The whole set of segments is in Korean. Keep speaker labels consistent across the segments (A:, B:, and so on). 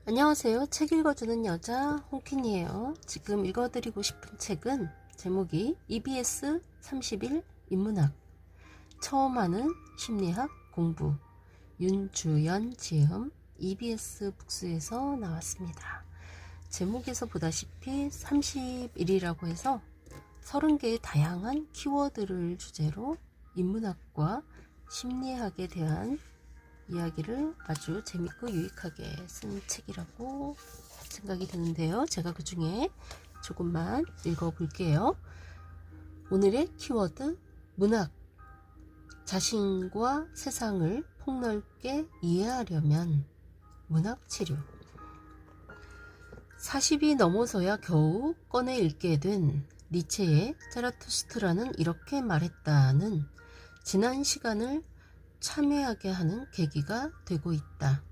A: 안녕하세요. 책 읽어주는 여자 홍킨이에요. 지금 읽어드리고 싶은 책은 제목이 EBS 30일 인문학 처음 하는 심리학 공부 윤주연 지음 EBS 북스에서 나왔습니다. 제목에서 보다시피 30일이라고 해서 30개의 다양한 키워드를 주제로 인문학과 심리학에 대한 이야기를 아주 재밌고 유익하게 쓴 책이라고 생각이 드는데요. 제가 그 중에 조금만 읽어볼게요. 오늘의 키워드 문학. 자신과 세상을 폭넓게 이해하려면 문학치료. 40이 넘어서야 겨우 꺼내 읽게 된 니체의 자라투스트라는 이렇게 말했다는 지난 시간을 참회하게 하는 계기가 되고 있다.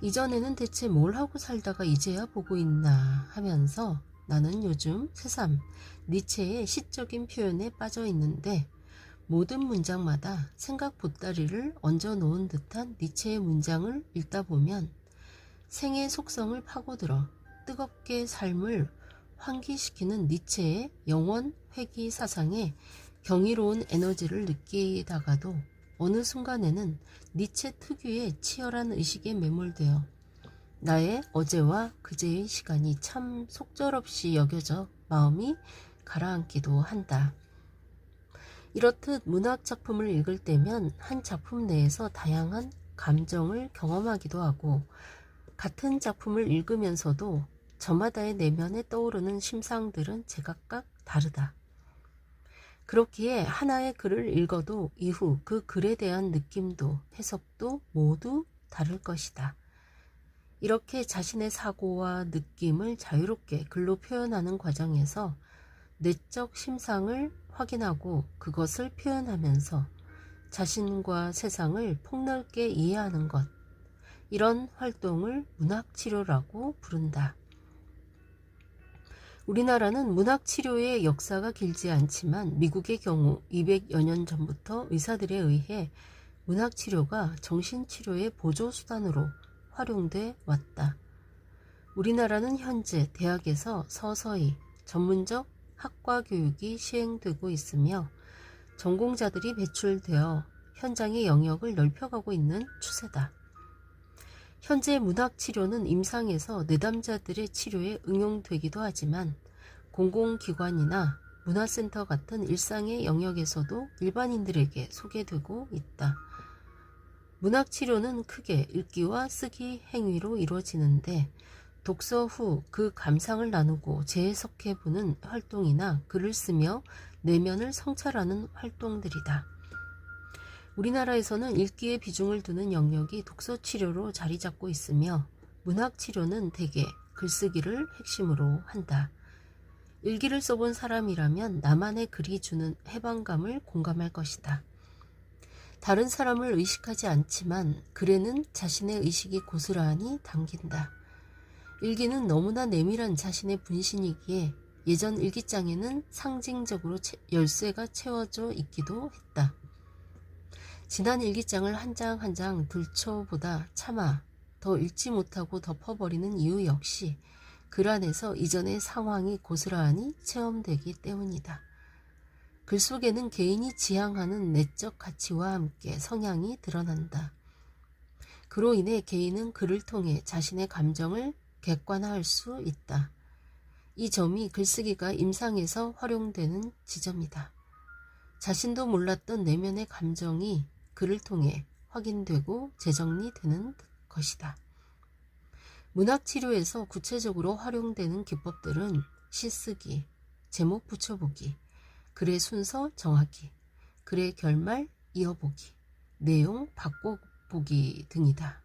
A: 이전에는 대체 뭘 하고 살다가 이제야 보고 있나 하면서 나는 요즘 새삼 니체의 시적인 표현에 빠져 있는데 모든 문장마다 생각 보따리를 얹어 놓은 듯한 니체의 문장을 읽다 보면 생의 속성을 파고들어 뜨겁게 삶을 환기시키는 니체의 영원 회귀 사상에 경이로운 에너지를 느끼다가도 어느 순간에는 니체 특유의 치열한 의식에 매몰되어 나의 어제와 그제의 시간이 참 속절없이 여겨져 마음이 가라앉기도 한다. 이렇듯 문학 작품을 읽을 때면 한 작품 내에서 다양한 감정을 경험하기도 하고 같은 작품을 읽으면서도 저마다의 내면에 떠오르는 심상들은 제각각 다르다. 그렇기에 하나의 글을 읽어도 이후 그 글에 대한 느낌도 해석도 모두 다를 것이다. 이렇게 자신의 사고와 느낌을 자유롭게 글로 표현하는 과정에서 내적 심상을 확인하고 그것을 표현하면서 자신과 세상을 폭넓게 이해하는 것, 이런 활동을 문학치료라고 부른다. 우리나라는 문학치료의 역사가 길지 않지만 미국의 경우 200여 년 전부터 의사들에 의해 문학치료가 정신치료의 보조수단으로 활용돼 왔다. 우리나라는 현재 대학에서 서서히 전문적 학과 교육이 시행되고 있으며 전공자들이 배출되어 현장의 영역을 넓혀가고 있는 추세다. 현재 문학치료는 임상에서 내담자들의 치료에 응용되기도 하지만 공공기관이나 문화센터 같은 일상의 영역에서도 일반인들에게 소개되고 있다. 문학치료는 크게 읽기와 쓰기 행위로 이루어지는데 독서 후 그 감상을 나누고 재해석해보는 활동이나 글을 쓰며 내면을 성찰하는 활동들이다. 우리나라에서는 읽기에 비중을 두는 영역이 독서치료로 자리 잡고 있으며 문학치료는 대개 글쓰기를 핵심으로 한다. 일기를 써본 사람이라면 나만의 글이 주는 해방감을 공감할 것이다. 다른 사람을 의식하지 않지만 글에는 자신의 의식이 고스란히 담긴다. 일기는 너무나 내밀한 자신의 분신이기에 예전 일기장에는 상징적으로 열쇠가 채워져 있기도 했다. 지난 일기장을 한 장 한 장 들춰보다 차마 더 읽지 못하고 덮어버리는 이유 역시 글 안에서 이전의 상황이 고스란히 체험되기 때문이다. 글 속에는 개인이 지향하는 내적 가치와 함께 성향이 드러난다. 그로 인해 개인은 글을 통해 자신의 감정을 객관화할 수 있다. 이 점이 글쓰기가 임상에서 활용되는 지점이다. 자신도 몰랐던 내면의 감정이 글을 통해 확인되고 재정리되는 것이다. 문학치료에서 구체적으로 활용되는 기법들은 시쓰기, 제목 붙여보기, 글의 순서 정하기, 글의 결말 이어보기, 내용 바꿔보기 등이다.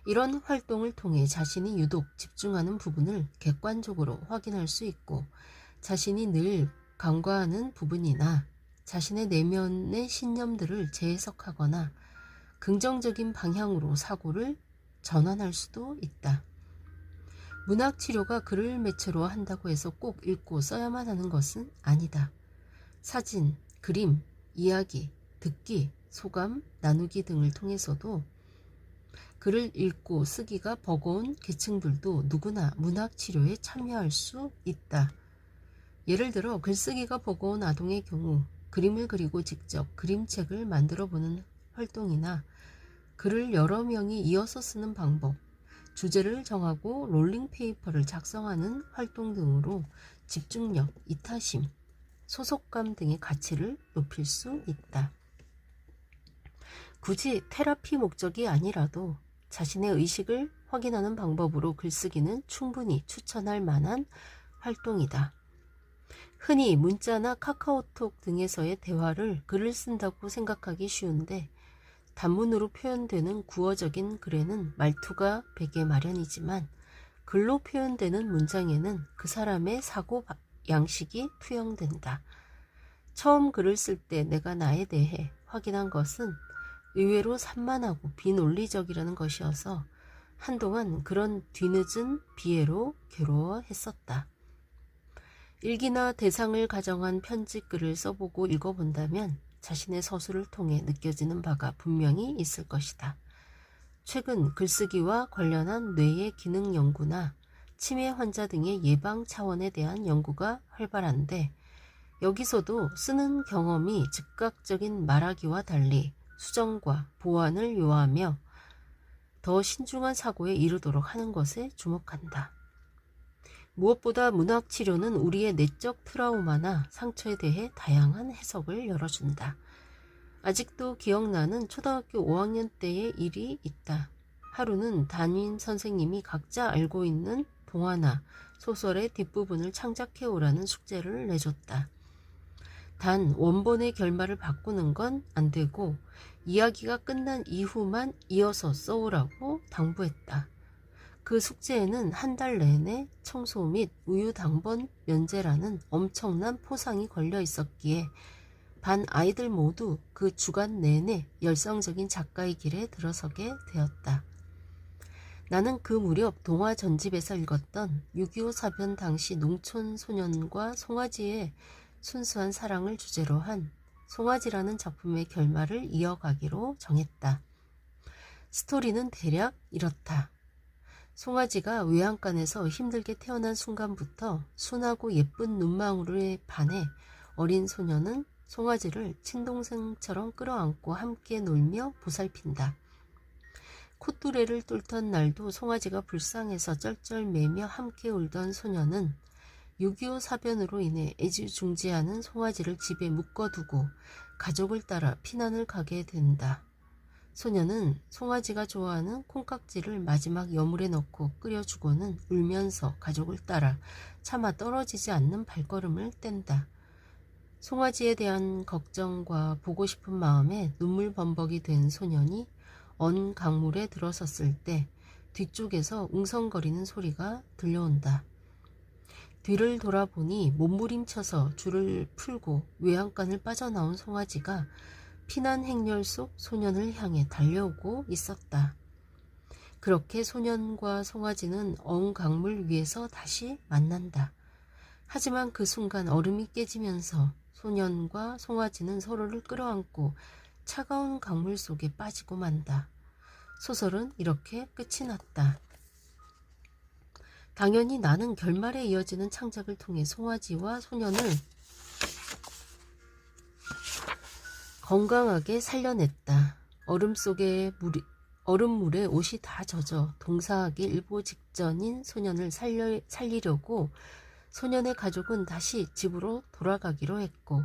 A: 이런 활동을 통해 자신이 유독 집중하는 부분을 객관적으로 확인할 수 있고 자신이 늘 간과하는 부분이나 자신의 내면의 신념들을 재해석하거나 긍정적인 방향으로 사고를 전환할 수도 있다. 문학치료가 글을 매체로 한다고 해서 꼭 읽고 써야만 하는 것은 아니다. 사진, 그림, 이야기, 듣기, 소감, 나누기 등을 통해서도 글을 읽고 쓰기가 버거운 계층들도 누구나 문학치료에 참여할 수 있다. 예를 들어 글쓰기가 버거운 아동의 경우 그림을 그리고 직접 그림책을 만들어 보는 활동이나 글을 여러 명이 이어서 쓰는 방법, 주제를 정하고 롤링페이퍼를 작성하는 활동 등으로 집중력, 이타심, 소속감 등의 가치를 높일 수 있다. 굳이 테라피 목적이 아니라도 자신의 의식을 확인하는 방법으로 글쓰기는 충분히 추천할 만한 활동이다. 흔히 문자나 카카오톡 등에서의 대화를 글을 쓴다고 생각하기 쉬운데 단문으로 표현되는 구어적인 글에는 말투가 배게 마련이지만 글로 표현되는 문장에는 그 사람의 사고 양식이 투영된다. 처음 글을 쓸 때 내가 나에 대해 확인한 것은 의외로 산만하고 비논리적이라는 것이어서 한동안 그런 뒤늦은 비애로 괴로워했었다. 일기나 대상을 가정한 편지글을 써보고 읽어본다면 자신의 서술을 통해 느껴지는 바가 분명히 있을 것이다. 최근 글쓰기와 관련한 뇌의 기능 연구나 치매 환자 등의 예방 차원에 대한 연구가 활발한데 여기서도 쓰는 경험이 즉각적인 말하기와 달리 수정과 보완을 요하며 더 신중한 사고에 이르도록 하는 것에 주목한다. 무엇보다 문학치료는 우리의 내적 트라우마나 상처에 대해 다양한 해석을 열어준다. 아직도 기억나는 초등학교 5학년 때의 일이 있다. 하루는 담임 선생님이 각자 알고 있는 동화나 소설의 뒷부분을 창작해 오라는 숙제를 내줬다. 단 원본의 결말을 바꾸는 건 안 되고 이야기가 끝난 이후만 이어서 써오라고 당부했다. 그 숙제에는 한 달 내내 청소 및 우유 당번 면제라는 엄청난 포상이 걸려 있었기에 반 아이들 모두 그 주간 내내 열성적인 작가의 길에 들어서게 되었다. 나는 그 무렵 동화 전집에서 읽었던 6.25 사변 당시 농촌 소년과 송아지의 순수한 사랑을 주제로 한 송아지라는 작품의 결말을 이어가기로 정했다. 스토리는 대략 이렇다. 송아지가 외양간에서 힘들게 태어난 순간부터 순하고 예쁜 눈망울에 반해 어린 소녀는 송아지를 친동생처럼 끌어안고 함께 놀며 보살핀다. 콧뚜레를 뚫던 날도 송아지가 불쌍해서 쩔쩔매며 함께 울던 소녀는 6.25 사변으로 인해 애지중지하는 송아지를 집에 묶어두고 가족을 따라 피난을 가게 된다. 소녀는 송아지가 좋아하는 콩깍지를 마지막 여물에 넣고 끓여주고는 울면서 가족을 따라 차마 떨어지지 않는 발걸음을 뗀다. 송아지에 대한 걱정과 보고 싶은 마음에 눈물 범벅이 된 소년이 언 강물에 들어섰을 때 뒤쪽에서 웅성거리는 소리가 들려온다. 뒤를 돌아보니 몸부림쳐서 줄을 풀고 외양간을 빠져나온 송아지가 피난 행렬 속 소년을 향해 달려오고 있었다. 그렇게 소년과 송아지는 언 강물 위에서 다시 만난다. 하지만 그 순간 얼음이 깨지면서 소년과 송아지는 서로를 끌어안고 차가운 강물 속에 빠지고 만다. 소설은 이렇게 끝이 났다. 당연히 나는 결말에 이어지는 창작을 통해 송아지와 소년을 건강하게 살려냈다. 얼음물에 옷이 다 젖어 동사하기 일보 직전인 소년을 살리려고 소년의 가족은 다시 집으로 돌아가기로 했고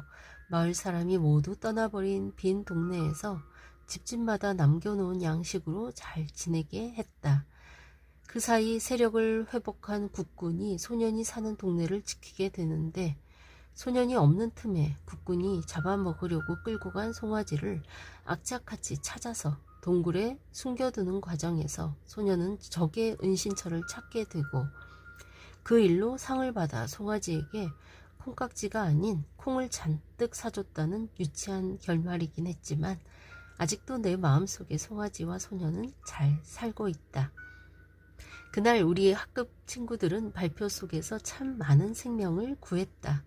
A: 마을 사람이 모두 떠나버린 빈 동네에서 집집마다 남겨놓은 양식으로 잘 지내게 했다. 그 사이 세력을 회복한 국군이 소년이 사는 동네를 지키게 되는데 소년이 없는 틈에 국군이 잡아먹으려고 끌고 간 송아지를 악착같이 찾아서 동굴에 숨겨두는 과정에서 소년은 적의 은신처를 찾게 되고 그 일로 상을 받아 송아지에게 콩깍지가 아닌 콩을 잔뜩 사줬다는 유치한 결말이긴 했지만 아직도 내 마음속에 송아지와 소년은 잘 살고 있다. 그날 우리 학급 친구들은 발표 속에서 참 많은 생명을 구했다.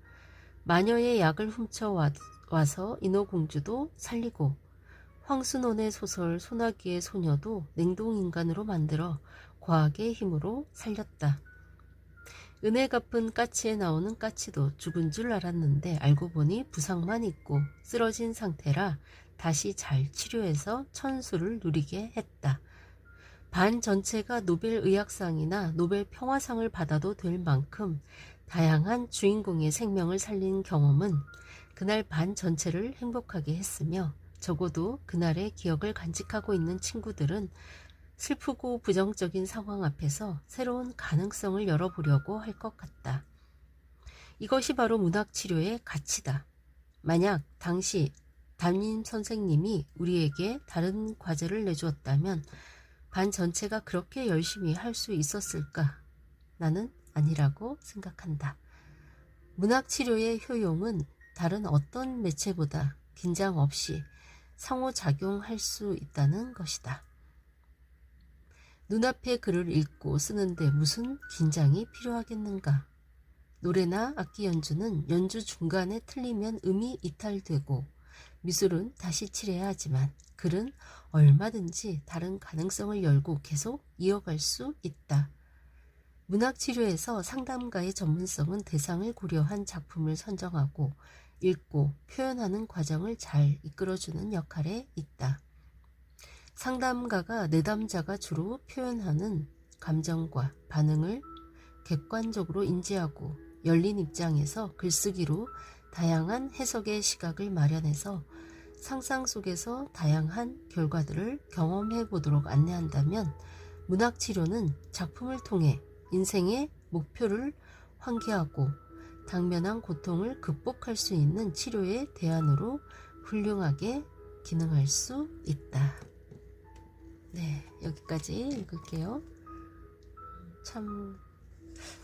A: 마녀의 약을 훔쳐와서 인어공주도 살리고 황순원의 소설 소나기의 소녀도 냉동인간으로 만들어 과학의 힘으로 살렸다. 은혜 갚은 까치에 나오는 까치도 죽은 줄 알았는데 알고 보니 부상만 있고 쓰러진 상태라 다시 잘 치료해서 천수를 누리게 했다. 반 전체가 노벨 의학상이나 노벨 평화상을 받아도 될 만큼 다양한 주인공의 생명을 살린 경험은 그날 반 전체를 행복하게 했으며 적어도 그날의 기억을 간직하고 있는 친구들은 슬프고 부정적인 상황 앞에서 새로운 가능성을 열어보려고 할 것 같다. 이것이 바로 문학치료의 가치다. 만약 당시 담임 선생님이 우리에게 다른 과제를 내주었다면 반 전체가 그렇게 열심히 할 수 있었을까? 나는 아니라고 생각한다. 문학치료의 효용은 다른 어떤 매체보다 긴장 없이 상호작용할 수 있다는 것이다. 눈앞에 글을 읽고 쓰는데 무슨 긴장이 필요하겠는가? 노래나 악기 연주는 연주 중간에 틀리면 음이 이탈되고 미술은 다시 칠해야 하지만 글은 얼마든지 다른 가능성을 열고 계속 이어갈 수 있다. 문학치료에서 상담가의 전문성은 대상을 고려한 작품을 선정하고 읽고 표현하는 과정을 잘 이끌어주는 역할에 있다. 상담가가 내담자가 주로 표현하는 감정과 반응을 객관적으로 인지하고 열린 입장에서 글쓰기로 다양한 해석의 시각을 마련해서 상상 속에서 다양한 결과들을 경험해 보도록 안내한다면 문학치료는 작품을 통해 인생의 목표를 환기하고 당면한 고통을 극복할 수 있는 치료의 대안으로 훌륭하게 기능할 수 있다. 네, 여기까지 읽을게요. 참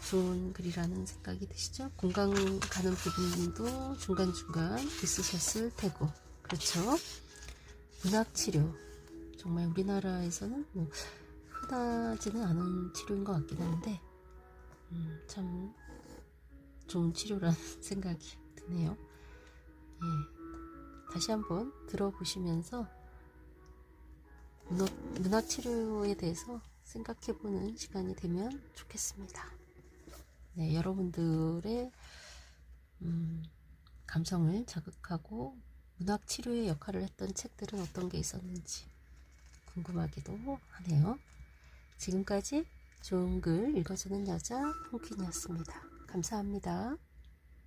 A: 좋은 글이라는 생각이 드시죠? 공감 가는 부분도 중간중간 있으셨을 테고, 그렇죠? 문학치료, 정말 우리나라에서는 뭐 흔하지는 않은 치료인 것 같긴 한데 참 좋은 치료라는 생각이 드네요. 예, 다시 한번 들어보시면서 문학치료에 대해서 생각해보는 시간이 되면 좋겠습니다. 네, 여러분들의 감성을 자극하고 문학치료의 역할을 했던 책들은 어떤 게 있었는지 궁금하기도 하네요. 지금까지 좋은 글 읽어주는 여자 홍퀸이었습니다. 감사합니다.